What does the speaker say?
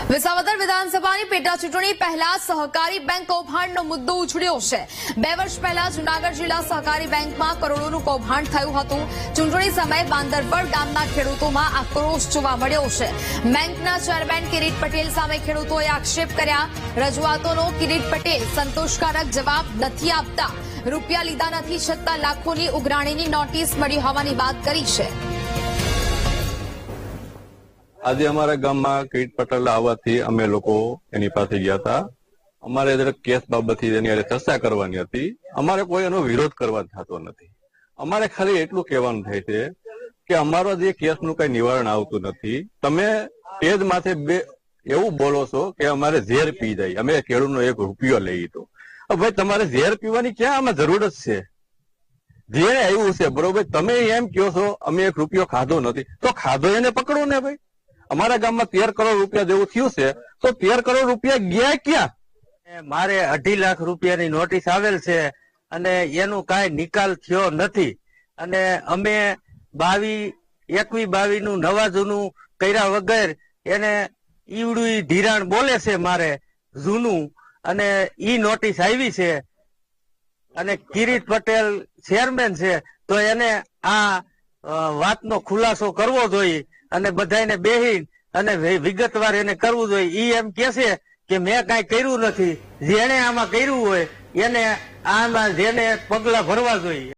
વિસાવદર વિધાનસભાની પેટા ચૂંટણી પહેલા સહકારી બેંક કૌભાંડનો મુદ્દો ઉછળ્યો છે। 2 વર્ષ પહેલા જૂનાગઢ જિલ્લા સહકારી બેંકમાં કરોડોનું કૌભાંડ થયું હતું। ચૂંટણી સમયે બાંદરપડ ગામના ખેડૂતોમાં આક્રોશ જોવા મળ્યો છે। બેંકના ચેરમેન કિરીટ પટેલ સામે ખેડૂતોએ આક્ષેપ કર્યા। રજૂઆતોનો કિરીટ પટેલ સંતોષકારક જવાબ નથી આપતા। રૂપિયા લીધા નથી છતાં લાખોની ઉઘરાણીની નોટિસ મળી હોવાની વાત કરી છે। આજે અમારા ગામમાં કિરીટ પટેલ આવવાથી અમે લોકો એની પાસે ગયા હતા। અમારે કેસ બાબતથી એની ચર્ચા કરવાની હતી। અમારે કોઈ એનો વિરોધ કરવા થતો નથી। અમારે ખાલી એટલું કહેવાનું થાય છે કે અમારો જે કેસનું કઈ નિવારણ આવતું નથી। તમે સ્ટેજ માથે એવું બોલો છો કે અમારે ઝેર પી જાય, અમે ખેડૂતનો 1 રૂપિયો લઈ તો ભાઈ તમારે ઝેર પીવાની ક્યાં આમાં જરૂર જ છે? ઝેર આવ્યું છે બરોબર, તમે એમ કહો છો અમે 1 રૂપિયો ખાધો નથી, તો ખાધો એને પકડો ને ભાઈ। અમારા ગામમાં 13 કરોડ રૂપિયા જેવું થયું છે, તો 13 કરોડ રૂપિયા ગયા ક્યાં? મારે 2.5 લાખ રૂપિયાની નોટિસ આવેલ છે અને એનું કાંઈ નિકાલ થયો નથી। અને અમે 21-22 નું નવા જૂનું કર્યા વગર એને ઈવડું ધિરાણ બોલે છે મારે જૂનું, અને ઈ નોટિસ આવી છે। અને કિરીટ પટેલ ચેરમેન છે તો એને આ વાતનો ખુલાસો કરવો જોઈએ અને બધાને બેહીને અને વિગતવાર એને કરવું જોઈએ। ઈ એમ કે છે કે મેં કાંઈ કર્યું નથી, જેને આમાં કર્યું હોય એને આમાં જેને પગલા ભરવા જોઈએ।